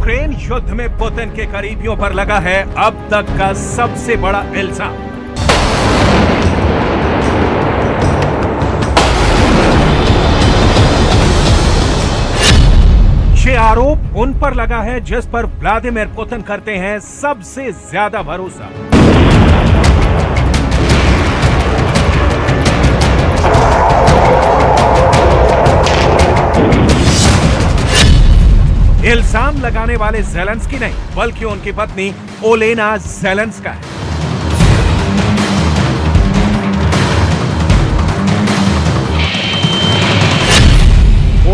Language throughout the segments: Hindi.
यूक्रेन युद्ध में पुतिन के करीबियों पर लगा है अब तक का सबसे बड़ा इल्जाम। ये आरोप उन पर लगा है जिस पर व्लादिमीर पुतिन करते हैं सबसे ज्यादा भरोसा। इल्जाम लगाने वाले ज़ेलेंस्की नहीं बल्कि उनकी पत्नी ओलेना ज़ेलेंस्का है।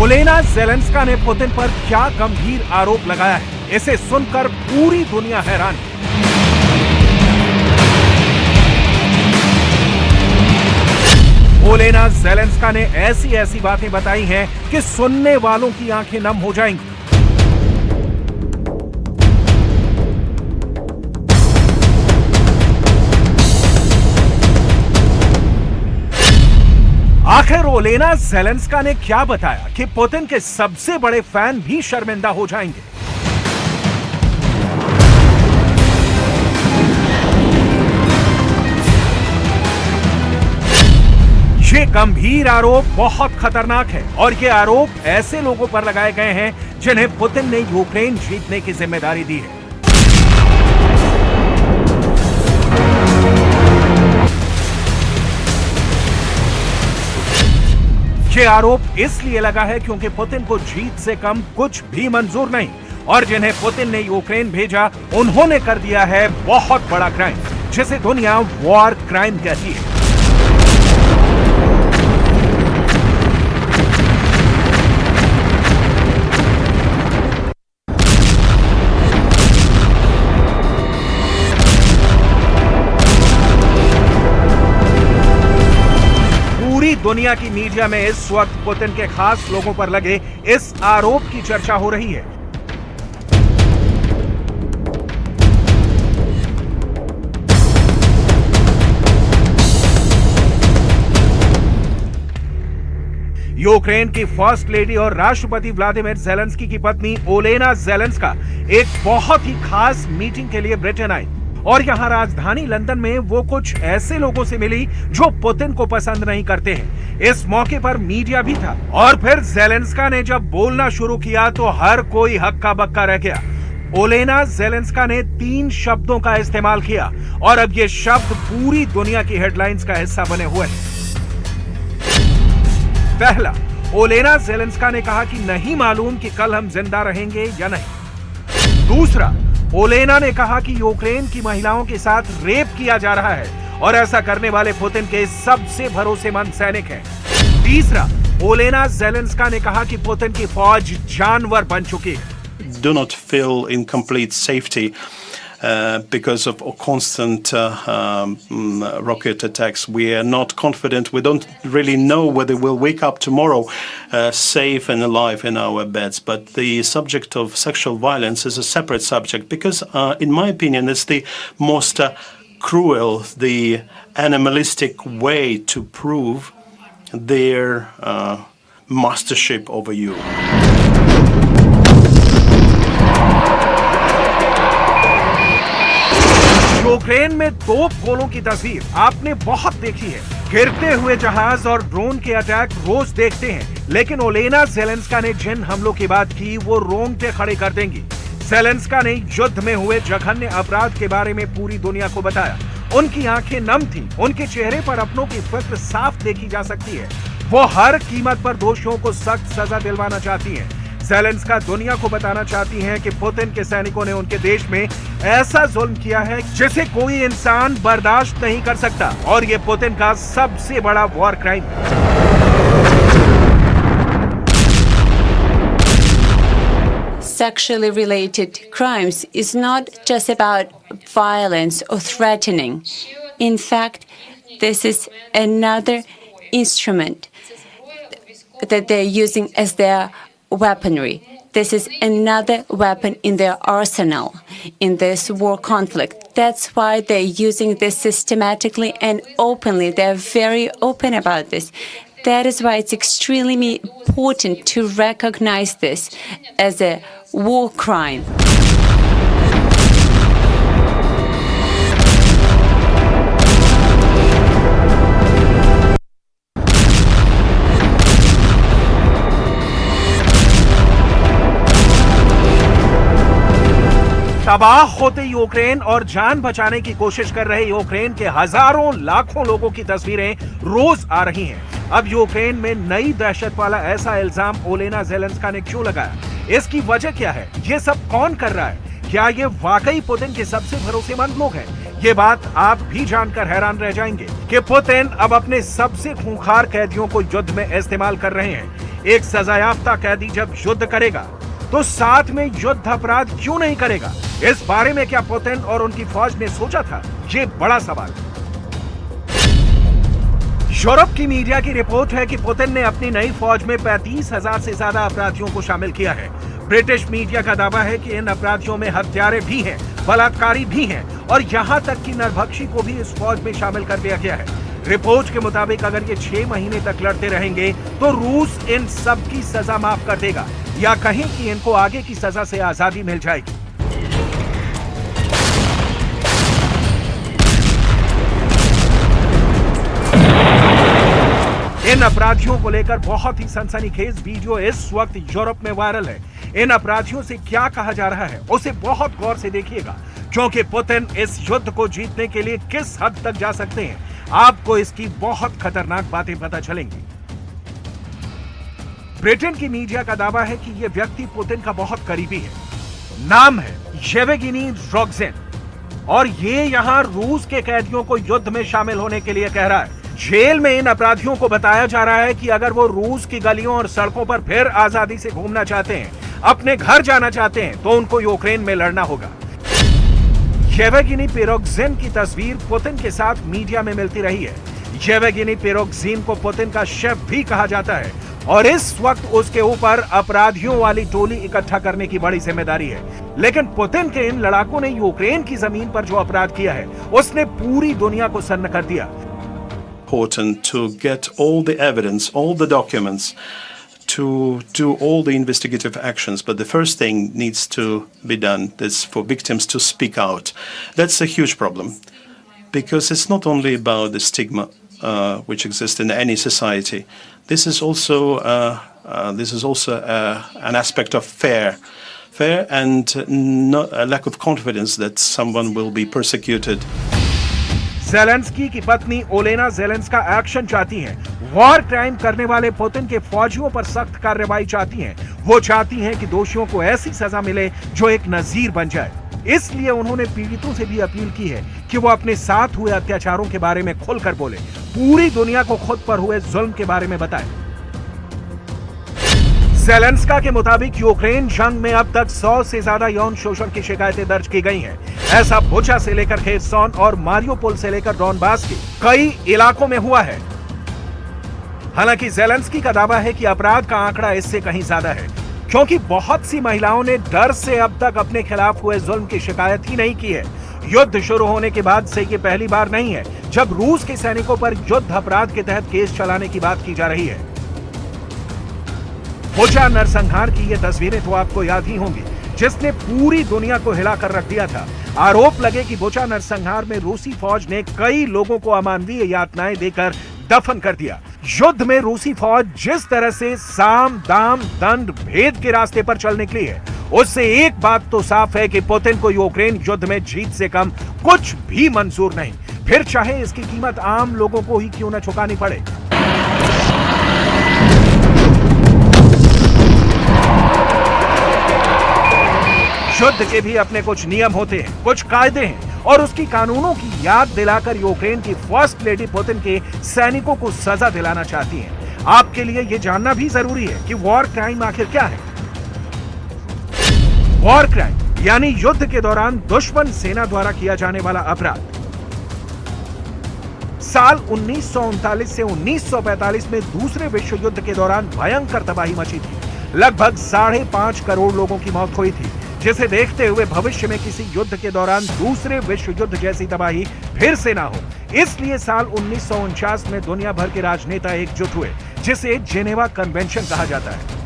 ओलेना ज़ेलेंस्का ने पुतिन पर क्या गंभीर आरोप लगाया है, इसे सुनकर पूरी दुनिया हैरान है। ओलेना ज़ेलेंस्का ने ऐसी ऐसी बातें बताई हैं कि सुनने वालों की आंखें नम हो जाएंगी। आखिर ओलेना ज़ेलेंस्का ने क्या बताया कि पुतिन के सबसे बड़े फैन भी शर्मिंदा हो जाएंगे। ये गंभीर आरोप बहुत खतरनाक है और ये आरोप ऐसे लोगों पर लगाए गए हैं जिन्हें पुतिन ने यूक्रेन जीतने की जिम्मेदारी दी है। ये आरोप इसलिए लगा है क्योंकि पुतिन को जीत से कम कुछ भी मंजूर नहीं और जिन्हें पुतिन ने यूक्रेन भेजा उन्होंने कर दिया है बहुत बड़ा क्राइम, जिसे दुनिया वॉर क्राइम कहती है। दुनिया की मीडिया में इस वक्त पुतिन के खास लोगों पर लगे इस आरोप की चर्चा हो रही है। यूक्रेन की फर्स्ट लेडी और राष्ट्रपति व्लादिमीर ज़ेलेंस्की की पत्नी ओलेना ज़ेलेंस्का एक बहुत ही खास मीटिंग के लिए ब्रिटेन आई और यहां राजधानी लंदन में वो कुछ ऐसे लोगों से मिली जो पुतिन को पसंद नहीं करते हैं। इस मौके पर मीडिया भी था और फिर ज़ेलेंस्का ने जब बोलना शुरू किया तो हर कोई हक्का बक्का रह गया। ओलेना ज़ेलेंस्का ने 3 शब्दों का इस्तेमाल किया और अब ये शब्द पूरी दुनिया की हेडलाइंस का हिस्सा बने हुए हैं। पहला, ओलेना ज़ेलेंस्का ने कहा कि नहीं मालूम कि कल हम जिंदा रहेंगे या नहीं। दूसरा, ओलेना ने कहा कि यूक्रेन की महिलाओं के साथ रेप किया जा रहा है और ऐसा करने वाले पुतिन के सबसे भरोसेमंद सैनिक हैं। तीसरा, ओलेना ज़ेलेंस्का ने कहा कि पुतिन की फौज जानवर बन चुकी है। Do not feel in complete safety because of constant rocket attacks. We are not confident. We don't really know whether we'll wake up tomorrow safe and alive in our beds. But the subject of sexual violence is a separate subject because, in my opinion, it's the most cruel, the animalistic way to prove their mastership over you. Ukraine में तोप गोलों की तस्वीर आपने बहुत देखी है। गिरते हुए जहाज और ड्रोन के अटैक रोज देखते हैं, लेकिन ओलेना ज़ेलेंस्का ने जिन हमलों की बात की वो रोंगटे खड़े कर देंगी। ज़ेलेंस्का ने युद्ध में हुए जघन्य अपराध के बारे में पूरी दुनिया को बताया। उनकी आंखें नम थीं, उनके चेहरे पर अपनों की फिक्र साफ देखी जा सकती है। वो हर कीमत पर दोषियों को सख्त सजा दिलवाना चाहती हैं। ज़ेलेंस्का दुनिया को बताना चाहती हैं कि पुतिन के सैनिकों ने उनके देश में ऐसा जुल्म किया है जिसे कोई इंसान बर्दाश्त नहीं कर सकता और ये पुतिन का सबसे बड़ा वॉर क्राइम है। Sexually related crimes is not just about violence or threatening. In fact, this is another instrument that they're using as their weaponry. This is another weapon in their arsenal in this war conflict. That's why they're using this systematically and openly. They're very open about this. That is why it's extremely important to recognize this as a war crime. तबाह होते यूक्रेन और जान बचाने की कोशिश कर रहे यूक्रेन के हजारों लाखों लोगों की तस्वीरें रोज आ रही हैं। अब यूक्रेन में नई दहशत वाला ऐसा इल्जाम ओलेना ज़ेलेंस्की ने क्यों लगाया? इसकी वजह क्या है? ये सब कौन कर रहा है? क्या ये वाकई पुतिन के सबसे भरोसेमंद लोग हैं? ये बात आप भी जानकर हैरान रह जाएंगे कि पुतिन अब अपने सबसे खूंखार कैदियों को युद्ध में इस्तेमाल कर रहे हैं। एक सजायाफ्ता कैदी जब युद्ध करेगा तो साथ में युद्ध अपराध क्यों नहीं करेगा? इस बारे में क्या पुतिन और उनकी फौज ने सोचा था? ये बड़ा सवाल। यूरोप की मीडिया की रिपोर्ट है कि पुतिन ने अपनी नई फौज में 35,000 से ज्यादा अपराधियों को शामिल किया है। ब्रिटिश मीडिया का दावा है कि इन अपराधियों में हत्यारे भी हैं, बलात्कारी भी हैं और यहां तक कि नरभक्षी को भी इस फौज में शामिल कर दिया गया है। रिपोर्ट के मुताबिक अगर ये 6 महीने तक लड़ते रहेंगे तो रूस इन सब की सजा माफ कर देगा या कहें कि इनको आगे की सजा से आजादी मिल जाएगी। इन अपराधियों को लेकर बहुत ही सनसनीखेज वीडियो इस वक्त यूरोप में वायरल है। इन अपराधियों से क्या कहा जा रहा है उसे बहुत गौर से देखिएगा, क्योंकि पुतिन इस युद्ध को जीतने के लिए किस हद तक जा सकते हैं, आपको इसकी बहुत खतरनाक बातें पता चलेंगी। ब्रिटेन की मीडिया का दावा है कि यह व्यक्ति पुतिन का बहुत करीबी है। नाम है येवगेनी रोगजिन और ये यहां रूस के कैदियों को युद्ध में शामिल होने के लिए कह रहा है। जेल में इन अपराधियों को बताया जा रहा है कि अगर वो रूस की गलियों और सड़कों पर फिर आजादी से घूमना चाहते हैं, अपने घर जाना चाहते हैं, तो उनको यूक्रेन में लड़ना होगा। येवगेनी पिरोगजिन की तस्वीर पुतिन के साथ मीडिया में मिलती रही है। येवगेनी पिरोगजिन को पुतिन का शेफ भी कहा जाता है और इस वक्त उसके ऊपर अपराधियों वाली टोली इकट्ठा करने की बड़ी जिम्मेदारी है। लेकिन पुतिन के इन लड़ाकों ने यूक्रेन की जमीन पर जो अपराध किया है उसने पूरी दुनिया को सन्न कर दिया। Important to get all the evidence, all the documents, to do all the investigative actions. But the first thing needs to be done is for victims to speak out. That's a huge problem because it's not only about the stigma which exists in any society. This is also an aspect of fear and a lack of confidence that someone will be persecuted. Zelensky की पत्नी ओलेना ज़ेलेंस्का एक्शन चाहती हैं। वॉर क्राइम करने वाले पुतिन के फौजियों पर सख्त कार्रवाई चाहती हैं। वो चाहती हैं कि दोषियों को ऐसी सजा मिले जो एक नजीर बन जाए। इसलिए उन्होंने पीड़ितों से भी अपील की है कि वो अपने साथ हुए अत्याचारों के बारे में खुलकर बोले, पूरी दुनिया को खुद पर हुए जुल्म के बारे में बताएं। ज़ेलेंस्का के मुताबिक यूक्रेन जंग में अब तक 100 से ज्यादा यौन शोषण की शिकायतें दर्ज की गई हैं। ऐसा बुचा से लेकर खेरसोन और मारियोपोल से लेकर डॉनबास के कई इलाकों में हुआ है। हालांकि ज़ेलेंस्की का दावा है कि अपराध का आंकड़ा इससे कहीं ज्यादा है, क्योंकि बहुत सी महिलाओं ने डर से अब तक अपने खिलाफ हुए जुल्म की शिकायत ही नहीं की है। युद्ध शुरू होने के बाद से ये पहली बार नहीं है जब रूस के सैनिकों पर युद्ध अपराध के तहत केस चलाने की बात की जा रही है। बुचा नरसंहार की ये तस्वीरें तो आपको याद ही होंगी, जिसने पूरी दुनिया को हिलाकर रख दिया था। आरोप लगे कि बुचा नरसंहार में रूसी फौज ने कई लोगों को अमानवीय यातनाएं देकर दफन कर दिया। युद्ध में रूसी फौज जिस तरह से साम दाम दंड भेद के रास्ते पर चल निकली है, उससे एक बात तो साफ है कि पुतिन को यूक्रेन युद्ध में जीत से कम कुछ भी मंजूर नहीं, फिर चाहे इसकी कीमत आम लोगों को ही क्यों न चुकानी पड़े। युद्ध के भी अपने कुछ नियम होते हैं, कुछ कायदे हैं और उसकी कानूनों की याद दिलाकर यूक्रेन की फर्स्ट लेडी पुतिन के सैनिकों को सजा दिलाना चाहती हैं। आपके लिए यह जानना भी जरूरी है कि वॉर क्राइम आखिर क्या है। वॉर क्राइम यानी युद्ध के दौरान दुश्मन सेना द्वारा किया जाने वाला अपराध। साल 1939 से 1945 में दूसरे विश्व युद्ध के दौरान भयंकर तबाही मची थी। लगभग 5.5 करोड़ लोगों की मौत हुई थी, जिसे देखते हुए भविष्य में किसी युद्ध के दौरान दूसरे विश्व युद्ध जैसी तबाही फिर से ना हो, इसलिए साल 1949 में दुनिया भर के राजनेता एकजुट हुए, जिसे जेनेवा कन्वेंशन कहा जाता है।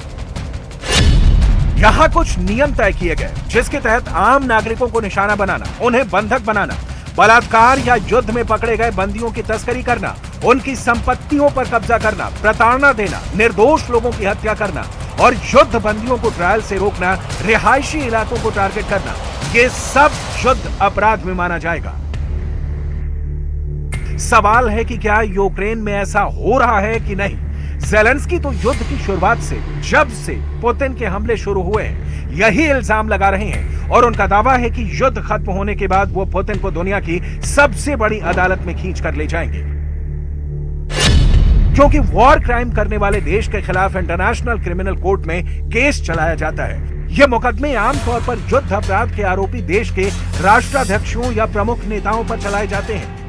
यहां कुछ नियम तय किए गए, जिसके तहत आम नागरिकों को निशाना बनाना, उन्हें बंधक बनाना, बलात्कार या युद्ध में पकड़े गए बंदियों की तस्करी करना, उनकी संपत्तियों पर कब्जा करना, प्रताड़ना देना, निर्दोष लोगों की हत्या करना और युद्ध बंदियों को ट्रायल से रोकना, रिहायशी इलाकों को टारगेट करना, ये सब युद्ध अपराध में माना जाएगा। सवाल है कि क्या यूक्रेन में ऐसा हो रहा है कि नहीं। ज़ेलेंस्की तो युद्ध की शुरुआत से, जब से पुतिन के हमले शुरू हुए हैं, यही इल्जाम लगा रहे हैं और उनका दावा है कि युद्ध खत्म होने के बाद वो पुतिन को दुनिया की सबसे बड़ी अदालत में खींच कर ले जाएंगे, क्योंकि वॉर क्राइम करने वाले देश के खिलाफ इंटरनेशनल क्रिमिनल कोर्ट में केस चलाया जाता है। ये मुकदमे आमतौर पर युद्ध अपराध के आरोपी देश के राष्ट्राध्यक्षों या प्रमुख नेताओं पर चलाए जाते हैं।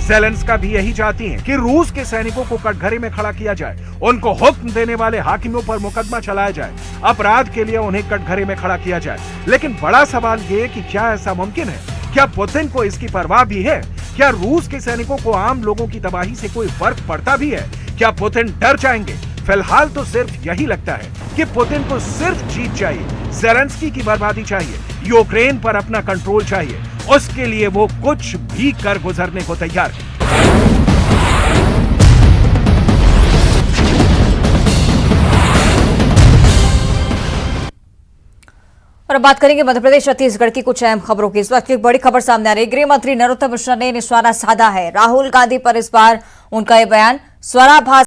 ज़ेलेंस्की भी यही चाहती हैं कि रूस के सैनिकों को कटघरे में खड़ा किया जाए, उनको हुक्म देने वाले हाकिमों पर मुकदमा चलाया जाए, अपराध के लिए उन्हें कटघरे में खड़ा किया जाए। लेकिन बड़ा सवाल ये कि क्या ऐसा मुमकिन है? क्या पुतिन को इसकी परवाह भी है? क्या रूस के सैनिकों को आम लोगों की तबाही से कोई फर्क पड़ता भी है? क्या पुतिन डर जाएंगे? फिलहाल तो सिर्फ यही लगता है कि पुतिन को सिर्फ जीत चाहिए, ज़ेलेंस्की की बर्बादी चाहिए, यूक्रेन पर अपना कंट्रोल चाहिए। उसके लिए वो कुछ भी कर गुजरने को तैयार है। और अब बात करेंगे मध्य प्रदेश छत्तीसगढ़ की कुछ अहम खबरों की। इस वक्त एक बड़ी खबर सामने आ रही है। गृह मंत्री नरोत्तम मिश्रा ने निशाना साधा है राहुल गांधी पर। इस बार उनका ये बयान स्वराभास